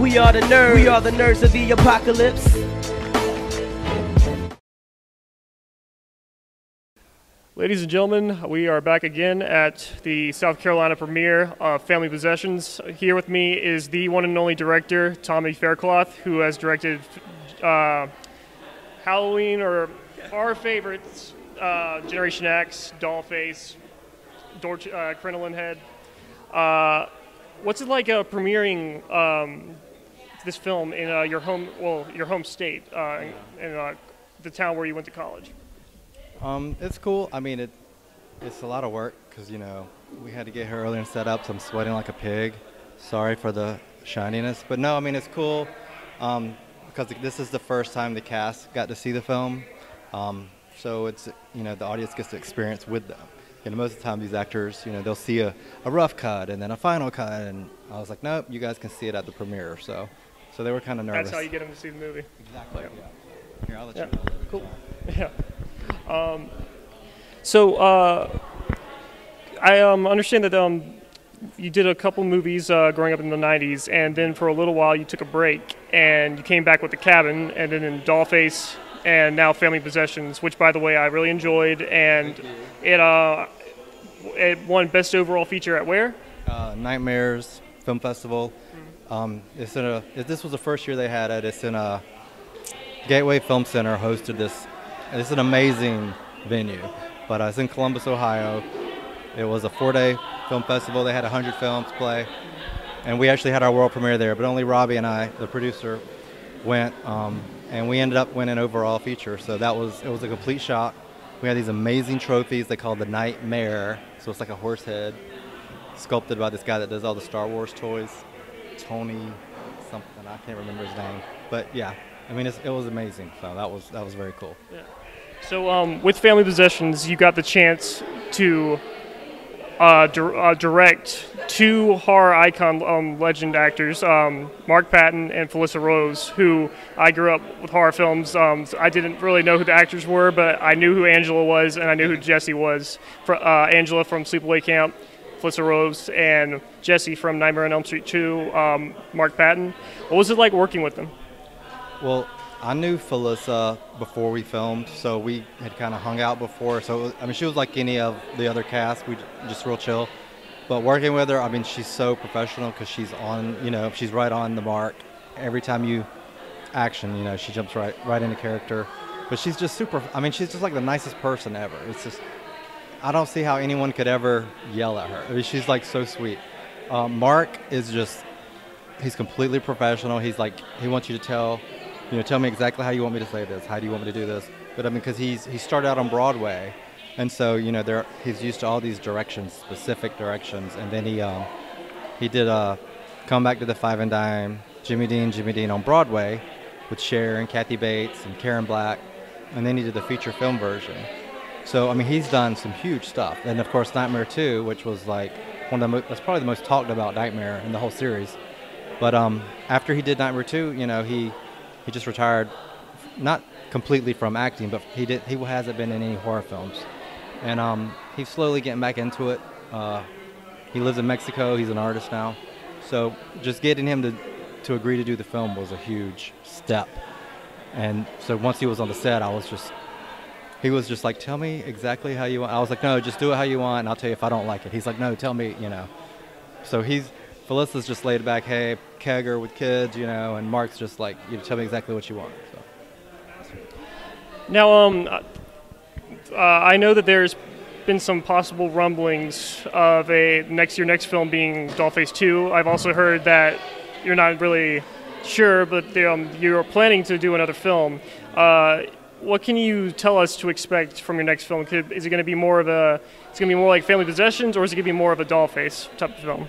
We are the nerds. We are the nerds of the apocalypse. Ladies and gentlemen, we are back again at the South Carolina premiere of Family Possessions. Here with me is the one and only director, Tommy Faircloth, who has directed Halloween, or our favorites, Generation X, Dollface, Crinoline Head. What's it like premiering this film in your home state, in the town where you went to college? It's cool. I mean, it's a lot of work because, you know, we had to get here early and set up, so I'm sweating like a pig. Sorry for the shininess. But no, I mean, it's cool because this is the first time the cast got to see the film. So it's, you know, the audience gets to experience with them. You know, most of the time these actors, you know, they'll see a rough cut and then a final cut. And I was like, nope, you guys can see it at the premiere. So they were kind of nervous. That's how you get them to see the movie. Exactly. Yeah. Here, I'll let you know. Cool. Yeah. I understand that you did a couple movies growing up in the 90s, and then for a little while you took a break, and you came back with The Cabin, and then in Dollface, and now Family Possessions, which, by the way, I really enjoyed, and it won Best Overall Feature at where? Nightmares Film Festival. This was the first year they had it. It's in a Gateway Film Center hosted this. It's an amazing venue, but it's in Columbus, Ohio. It was a 4-day film festival. They had 100 films play, and we actually had our world premiere there, but only Robbie and I, the producer, went, and we ended up winning overall feature, so it was a complete shock. We had these amazing trophies they call the Nightmare, so it's like a horse head, sculpted by this guy that does all the Star Wars toys, Tony something, I can't remember his name, but yeah. I mean, it was amazing, so that was very cool. Yeah. So with Family Possessions, you got the chance to direct two horror icon legend actors, Mark Patton and Felissa Rose, who I grew up with horror films. So I didn't really know who the actors were, but I knew who Angela was, and I knew who Jesse was. Angela from Sleepaway Camp, Felissa Rose, and Jesse from Nightmare on Elm Street 2, Mark Patton. What was it like working with them? Well, I knew Felissa before we filmed, so we had kind of hung out before. So, I mean, she was like any of the other cast, we just real chill. But working with her, I mean, she's so professional because she's on, you know, she's right on the mark. Every time you action, you know, she jumps right into character. But she's just I mean, she's just like the nicest person ever. It's just, I don't see how anyone could ever yell at her. I mean, she's like so sweet. Mark is just, he's completely professional. He's like, he wants you to tell me exactly how you want me to say this. How do you want me to do this? But I mean, because he started out on Broadway, and so, you know, he's used to all these directions, specific directions. And then he did Come Back to the Five and Dime, Jimmy Dean on Broadway with Cher and Kathy Bates and Karen Black, and then he did the feature film version. So I mean, he's done some huge stuff. And of course, Nightmare 2, which was like that's probably the most talked about Nightmare in the whole series. But after he did Nightmare 2, you know, he just retired, not completely from acting, but he hasn't been in any horror films. And he's slowly getting back into it. He lives in Mexico. He's an artist now. So just getting him to agree to do the film was a huge step. And so once he was on the set, he was just like, tell me exactly how you want. I was like, no, just do it how you want, and I'll tell you if I don't like it. He's like, no, tell me, you know. So Felissa's just laid back, hey, kegger with kids, you know, and Mark's just like, you tell me exactly what you want. So. Now, I know that there's been some possible rumblings of your next film being Dollface 2. I've also heard that you're not really sure, but you're planning to do another film. What can you tell us to expect from your next film? Is it going to be more like Family Possessions, or is it going to be more of a Dollface type of film?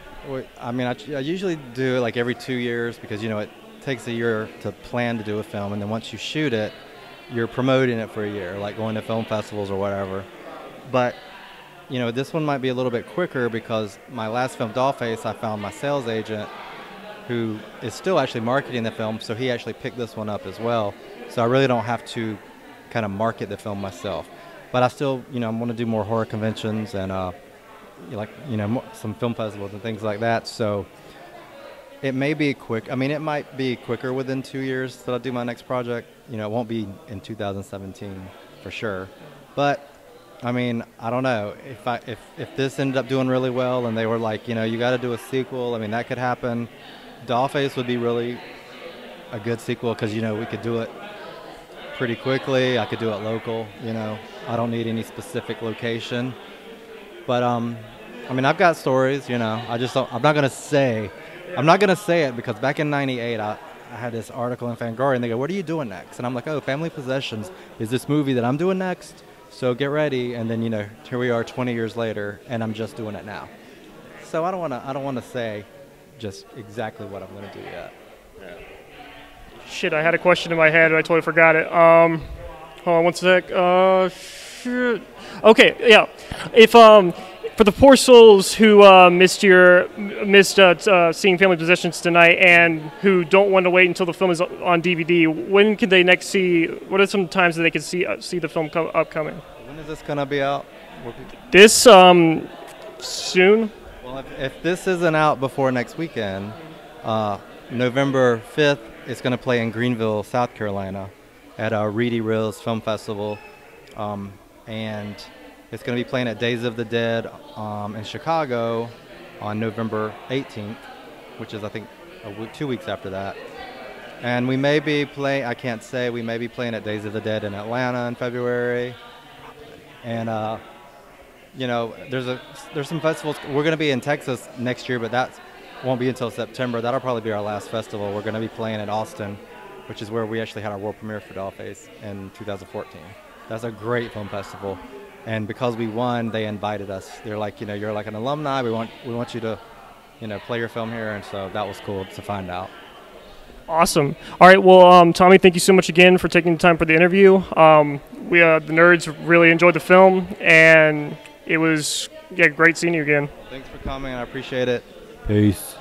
I mean, I usually do it like every 2 years because, you know, it takes a year to plan to do a film, and then once you shoot it, you're promoting it for a year, like going to film festivals or whatever. But, you know, this one might be a little bit quicker because my last film, Dollface, I found my sales agent who is still actually marketing the film, so he actually picked this one up as well. So I really don't have to kind of market the film myself. But I still, you know, I'm going to do more horror conventions and, some film festivals and things like that. So It may be quick. I mean, it might be quicker within 2 years that I'll do my next project. You know, it won't be in 2017 for sure. But I mean, I don't know if this ended up doing really well and they were like, you know, you got to do a sequel. I mean, that could happen. Dollface would be really a good sequel because, you know, we could do it pretty quickly. I could do it local. You know, I don't need any specific location. But I mean, I've got stories. You know, I just don't, I'm not gonna say it because back in '98, I had this article in Fangoria and they go, "What are you doing next?" And I'm like, "Oh, Family Possessions is this movie that I'm doing next. So get ready." And then, you know, here we are 20 years later, and I'm just doing it now. So I don't want to say just exactly what I'm going to do yet. Shit, I had a question in my head, but I totally forgot it. Hold on one sec. Shit. Okay, yeah. If for the poor souls who missed seeing Family Possessions tonight and who don't want to wait until the film is on DVD, when can they next see? What are some times that they can see the film upcoming? When is this gonna be out? This soon. Well, if this isn't out before next weekend, November 5th, it's gonna play in Greenville, South Carolina, at Reedy Rills Film Festival, and it's going to be playing at Days of the Dead in Chicago on November 18th, which is, I think, 2 weeks after that. And we may be playing, I can't say, we may be playing at Days of the Dead in Atlanta in February. And, you know, there's some festivals. We're going to be in Texas next year, but that won't be until September. That'll probably be our last festival. We're going to be playing at Austin, which is where we actually had our world premiere for Dollface in 2014. That's a great film festival. And because we won, they invited us. They're like, you know, you're like an alumni. We want you to, you know, play your film here. And so that was cool to find out. Awesome. All right. Well, Tommy, thank you so much again for taking the time for the interview. We the nerds really enjoyed the film, and it was great seeing you again. Thanks for coming. I appreciate it. Peace.